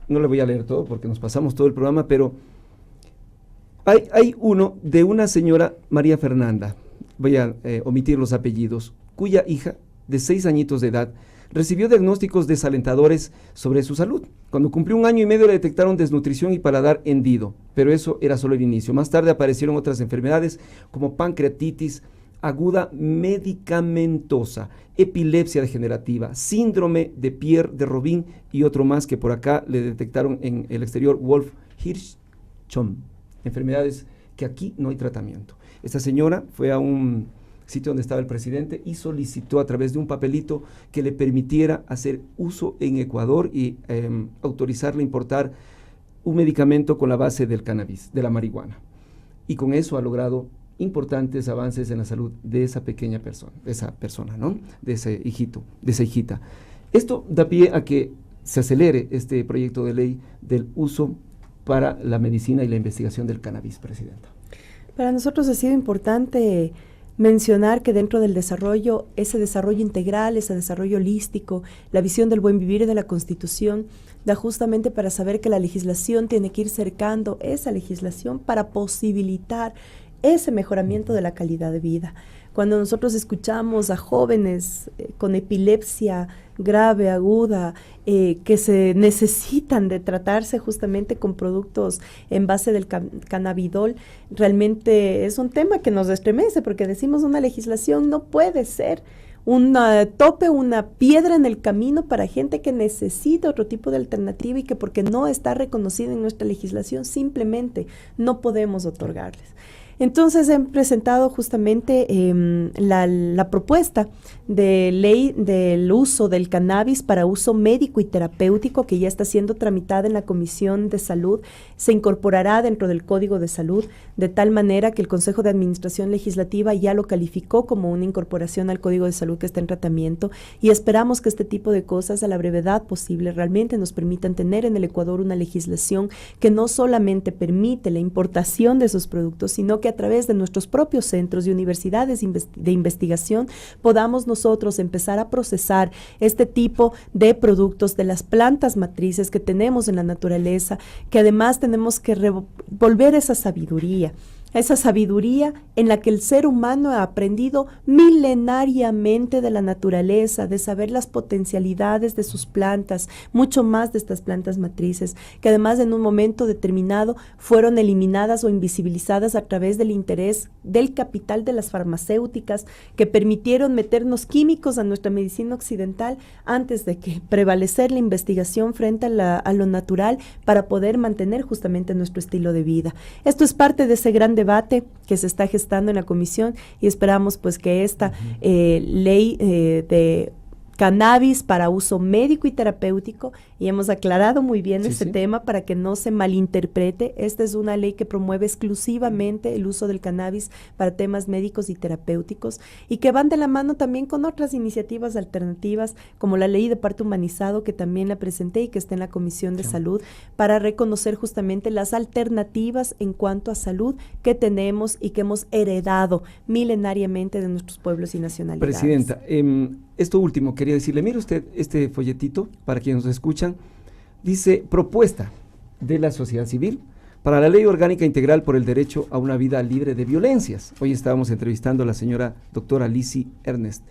no le voy a leer todo porque nos pasamos todo el programa, pero hay uno de una señora, María Fernanda, voy a omitir los apellidos, cuya hija de 6 añitos de edad recibió diagnósticos desalentadores sobre su salud. Cuando cumplió 1 año y medio le detectaron desnutrición y paladar hendido, pero eso era solo el inicio. Más tarde aparecieron otras enfermedades como pancreatitis aguda medicamentosa, epilepsia degenerativa, síndrome de Pierre de Robin y otro más que por acá le detectaron en el exterior, Wolf-Hirschhorn, enfermedades que aquí no hay tratamiento. Esta señora fue a un sitio donde estaba el presidente y solicitó a través de un papelito que le permitiera hacer uso en Ecuador y autorizarle importar un medicamento con la base del cannabis, de la marihuana. Y con eso ha logrado importantes avances en la salud de esa pequeña persona, ¿no? De ese hijito, de esa hijita. Esto da pie a que se acelere este proyecto de ley del uso para la medicina y la investigación del cannabis, Presidenta. Para nosotros ha sido importante mencionar que dentro del desarrollo, ese desarrollo integral, ese desarrollo holístico, la visión del buen vivir de la Constitución, da justamente para saber que la legislación tiene que ir cercando esa legislación para posibilitar ese mejoramiento de la calidad de vida. Cuando nosotros escuchamos a jóvenes con epilepsia grave, aguda, que se necesitan de tratarse justamente con productos en base del cannabidol, realmente es un tema que nos estremece porque decimos una legislación no puede ser un tope, una piedra en el camino para gente que necesita otro tipo de alternativa y que porque no está reconocida en nuestra legislación simplemente no podemos otorgarles. Entonces han presentado justamente la propuesta de ley del uso del cannabis para uso médico y terapéutico que ya está siendo tramitada en la Comisión de Salud. Se incorporará dentro del Código de Salud de tal manera que el Consejo de Administración Legislativa ya lo calificó como una incorporación al Código de Salud que está en tratamiento y esperamos que este tipo de cosas a la brevedad posible realmente nos permitan tener en el Ecuador una legislación que no solamente permite la importación de esos productos, sino que a través de nuestros propios centros y universidades de investigación podamos nosotros empezar a procesar este tipo de productos de las plantas matrices que tenemos en la naturaleza, que además tenemos que volver esa sabiduría en la que el ser humano ha aprendido milenariamente de la naturaleza, de saber las potencialidades de sus plantas, mucho más de estas plantas matrices, que además en un momento determinado fueron eliminadas o invisibilizadas a través del interés del capital de las farmacéuticas, que permitieron meternos químicos a nuestra medicina occidental antes de que prevalecer la investigación frente a lo natural para poder mantener justamente nuestro estilo de vida. Esto es parte de ese gran debate que se está gestando en la comisión y esperamos pues que esta ley de cannabis para uso médico y terapéutico, y hemos aclarado muy bien tema para que no se malinterprete. Esta es una ley que promueve exclusivamente el uso del cannabis para temas médicos y terapéuticos y que van de la mano también con otras iniciativas alternativas como la ley de parto humanizado que también la presenté y que está en la Comisión de Salud para reconocer justamente las alternativas en cuanto a salud que tenemos y que hemos heredado milenariamente de nuestros pueblos y nacionalidades. Presidenta, esto último quería decirle, mire usted este folletito, para quienes nos escuchan, dice propuesta de la sociedad civil para la Ley Orgánica Integral por el Derecho a una Vida Libre de Violencias. Hoy estábamos entrevistando a la señora doctora Lizzie Ernest.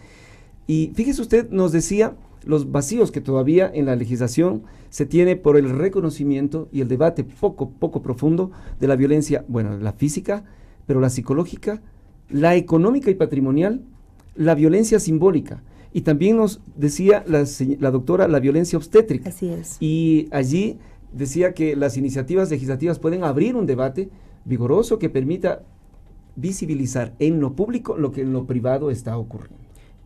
Y fíjese usted, nos decía los vacíos que todavía en la legislación se tiene por el reconocimiento y el debate poco profundo de la violencia, bueno, la física, pero la psicológica, la económica y patrimonial, la violencia simbólica. Y también nos decía la doctora la violencia obstétrica. Así es. Y allí decía que las iniciativas legislativas pueden abrir un debate vigoroso que permita visibilizar en lo público lo que en lo privado está ocurriendo.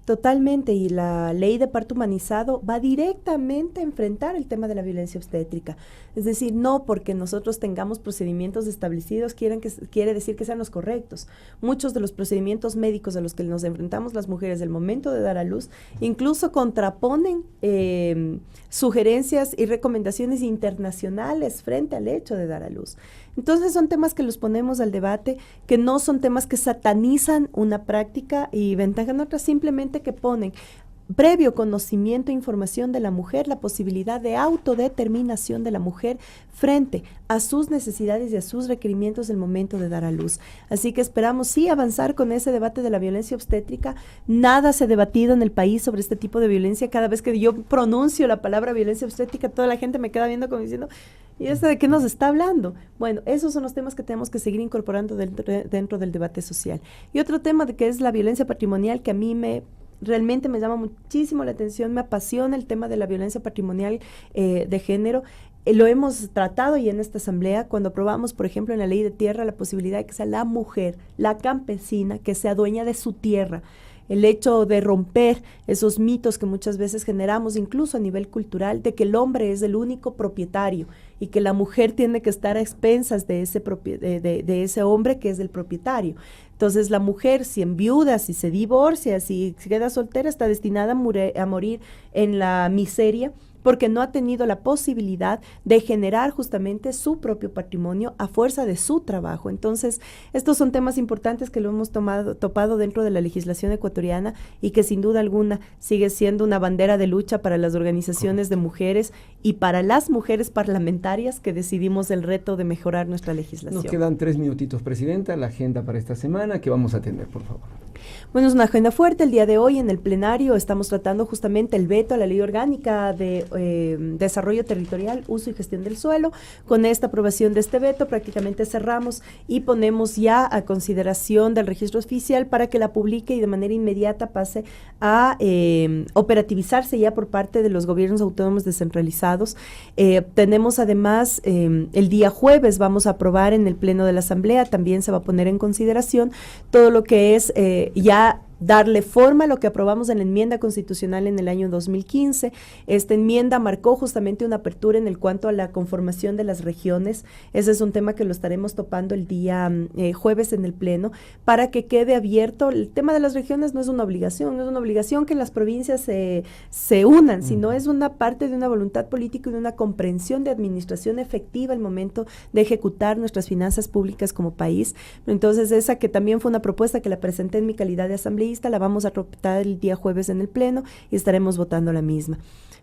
Totalmente, y la ley de parto humanizado va directamente a enfrentar el tema de la violencia obstétrica. Es decir, no porque nosotros tengamos procedimientos establecidos quiere decir que sean los correctos. Muchos de los procedimientos médicos a los que nos enfrentamos las mujeres del momento de dar a luz incluso contraponen sugerencias y recomendaciones internacionales frente al hecho de dar a luz. Entonces son temas que los ponemos al debate, que no son temas que satanizan una práctica y ventajan otras, simplemente que ponen previo conocimiento e información de la mujer, la posibilidad de autodeterminación de la mujer frente a sus necesidades y a sus requerimientos del momento de dar a luz. Así que esperamos sí avanzar con ese debate de la violencia obstétrica. Nada se ha debatido en el país sobre este tipo de violencia. Cada vez que yo pronuncio la palabra violencia obstétrica, toda la gente me queda viendo como diciendo, ¿y esto de qué nos está hablando? Bueno, esos son los temas que tenemos que seguir incorporando dentro del debate social. Y otro tema que es la violencia patrimonial, que a mí realmente me llama muchísimo la atención, me apasiona el tema de la violencia patrimonial de género. Lo hemos tratado y en esta asamblea, cuando aprobamos, por ejemplo, en la ley de tierra, la posibilidad de que sea la mujer, la campesina, que sea dueña de su tierra. El hecho de romper esos mitos que muchas veces generamos, incluso a nivel cultural, de que el hombre es el único propietario y que la mujer tiene que estar a expensas de ese hombre que es el propietario. Entonces la mujer, si enviuda, si se divorcia, si queda soltera, está destinada a morir en la miseria, porque no ha tenido la posibilidad de generar justamente su propio patrimonio a fuerza de su trabajo. Entonces, estos son temas importantes que lo hemos topado dentro de la legislación ecuatoriana y que sin duda alguna sigue siendo una bandera de lucha para las organizaciones de mujeres y para las mujeres parlamentarias que decidimos el reto de mejorar nuestra legislación. Nos quedan 3 minutitos, Presidenta, la agenda para esta semana, ¿qué vamos a tener, por favor? Bueno, es una agenda fuerte. El día de hoy en el plenario estamos tratando justamente el veto a la Ley Orgánica de Desarrollo Territorial, Uso y Gestión del Suelo. Con esta aprobación de este veto prácticamente cerramos y ponemos ya a consideración del registro oficial para que la publique y de manera inmediata pase a operativizarse ya por parte de los gobiernos autónomos descentralizados. Tenemos además el día jueves vamos a aprobar en el pleno de la Asamblea, también se va a poner en consideración todo lo que es ya darle forma a lo que aprobamos en la enmienda constitucional en el año 2015. Esta enmienda marcó justamente una apertura en el cuanto a la conformación de las regiones. Ese es un tema que lo estaremos topando el día jueves en el Pleno, para que quede abierto. El tema de las regiones no es una obligación que las provincias se unan, sino es una parte de una voluntad política y de una comprensión de administración efectiva al momento de ejecutar nuestras finanzas públicas como país. Entonces, esa que también fue una propuesta que la presenté en mi calidad de asambleísta, la vamos a tratar el día jueves en el Pleno y estaremos votando la misma.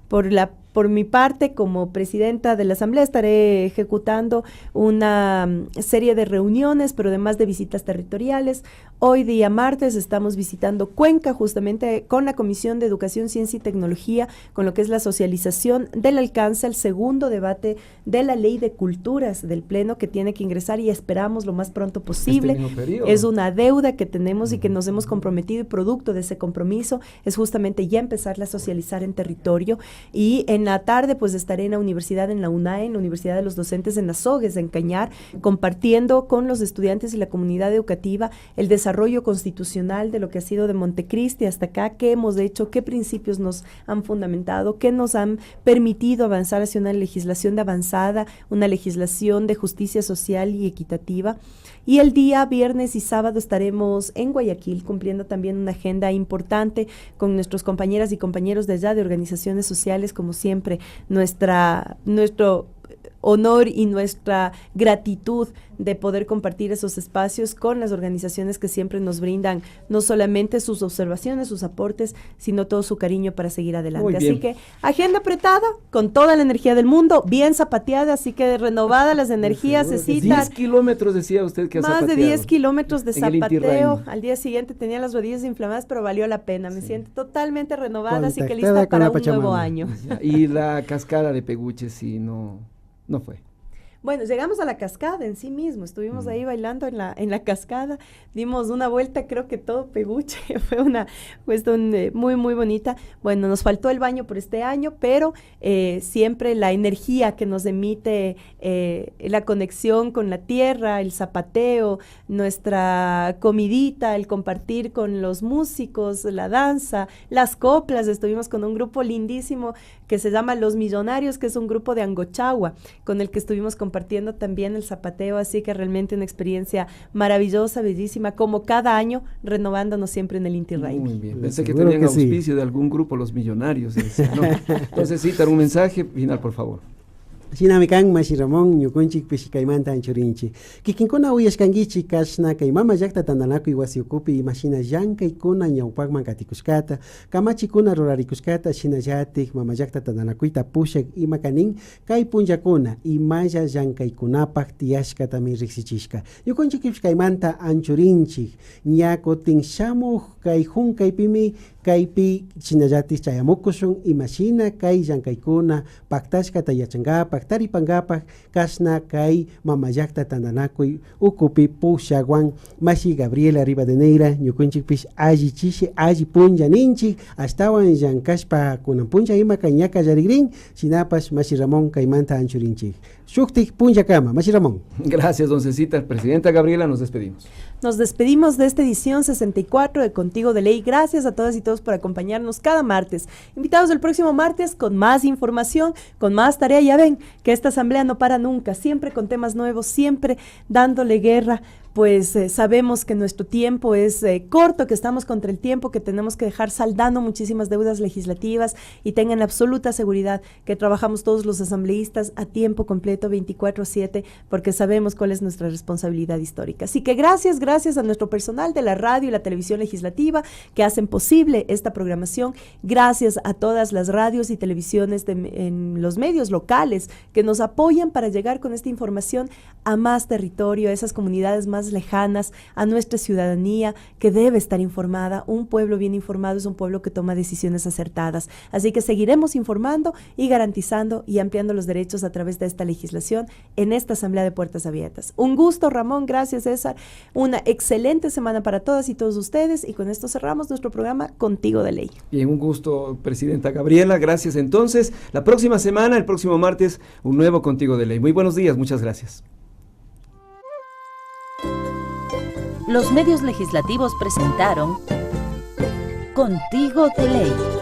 Por mi parte, como presidenta de la Asamblea, estaré ejecutando una serie de reuniones, pero además de visitas territoriales. Hoy día martes estamos visitando Cuenca, justamente con la Comisión de Educación, Ciencia y Tecnología, con lo que es la socialización del alcance al segundo debate de la Ley de Culturas del Pleno, que tiene que ingresar y esperamos lo más pronto posible. Es una deuda que tenemos y que nos hemos comprometido, y producto de ese compromiso es justamente ya empezarla a socializar en territorio. Y en la tarde pues estaré en la universidad, en la UNAE, en la Universidad de los Docentes en Azogues, en Cañar, compartiendo con los estudiantes y la comunidad educativa el desarrollo constitucional de lo que ha sido de Montecristi hasta acá, qué hemos hecho, qué principios nos han fundamentado, qué nos han permitido avanzar hacia una legislación de avanzada, una legislación de justicia social y equitativa. Y el día viernes y sábado estaremos en Guayaquil cumpliendo también una agenda importante con nuestros compañeras y compañeros de allá de organizaciones sociales, como siempre, nuestro honor y nuestra gratitud de poder compartir esos espacios con las organizaciones que siempre nos brindan no solamente sus observaciones, sus aportes, sino todo su cariño para seguir adelante. Así que agenda apretada, con toda la energía del mundo, bien zapateada, así que renovada las energías, Cecitar. 10 kilómetros decía usted que ha Más de zapateado 10 kilómetros de en el Inti zapateo. Raymi. Al día siguiente tenía las rodillas inflamadas, pero valió la pena. Me siento totalmente renovada, así que Contactada lista con para la un nuevo Pachamama. año. Y la cascada de Peguche sí no fue. Bueno, llegamos a la cascada en sí mismo, estuvimos ahí bailando en la cascada, dimos una vuelta, creo que todo Peguche, fue una cuestión muy, muy bonita. Bueno, nos faltó el baño por este año, pero siempre la energía que nos emite la conexión con la tierra, el zapateo, nuestra comidita, el compartir con los músicos, la danza, las coplas. Estuvimos con un grupo lindísimo que se llama Los Millonarios, que es un grupo de Angochagua, con el que estuvimos compartiendo también el zapateo, así que realmente una experiencia maravillosa, bellísima, como cada año, renovándonos siempre en el Inti Raymi. Muy bien, pensé que Seguro tenían que sí. auspicio de algún grupo, Los Millonarios. Decía, ¿no? Entonces, Citar, un mensaje final, por favor. Sinamikan Masi Ramón ñukunchik pishikaymanta anchurinchik kikinkuna uyashkankichik kashna kay mama llakta tandanakuy wasi ukupi imashina llankaykuna ñawpakman katikushkata kamachikuna rurarikushkata shinallatik mama llakta tandanakuyta pushak ima kanin kay punllakuna imalla llankaykunapak tiyashkatami riksichishka ñukunchik pishkaymanta anchurinchik ña kutin shamuj kay hunkaypimi kaypi shinallatik chayamukushun imashina kay llankaykuna paktashkata yachankapak taripankapak kashna kay mamayakta tandanakuy ukupi pushawan Mashi Gabriela Rivadeneira ñukunchikpish alli chishi alli punlla ninchik ashtawan llankashpa kunan punlla ima kay ña kallarikrin shinapash Mashi Ramón kaymanta anchurinchik shuktik punlla kama Mashi Ramón. Gracias, don Cecita. Presidenta Gabriela, nos despedimos. Nos despedimos de esta edición 64 de Contigo de Ley. Gracias a todas y todos por acompañarnos cada martes. Invitados el próximo martes con más información, con más tarea. Ya ven que esta asamblea no para nunca, siempre con temas nuevos, siempre dándole guerra. Pues sabemos que nuestro tiempo es corto, que estamos contra el tiempo, que tenemos que dejar saldando muchísimas deudas legislativas y tengan absoluta seguridad que trabajamos todos los asambleístas a tiempo completo 24/7 porque sabemos cuál es nuestra responsabilidad histórica. Así que gracias a nuestro personal de la radio y la televisión legislativa que hacen posible esta programación. Gracias a todas las radios y televisiones en los medios locales que nos apoyan para llegar con esta información a más territorio, a esas comunidades más lejanas, a nuestra ciudadanía que debe estar informada. Un pueblo bien informado es un pueblo que toma decisiones acertadas. Así que seguiremos informando y garantizando y ampliando los derechos a través de esta legislación en esta Asamblea de Puertas Abiertas. Un gusto, Ramón, gracias, César. Una excelente semana para todas y todos ustedes y con esto cerramos nuestro programa Contigo de Ley. Bien, un gusto, Presidenta Gabriela. Gracias entonces. La próxima semana, el próximo martes, un nuevo Contigo de Ley. Muy buenos días, muchas gracias. Los medios legislativos presentaron Contigo de Ley.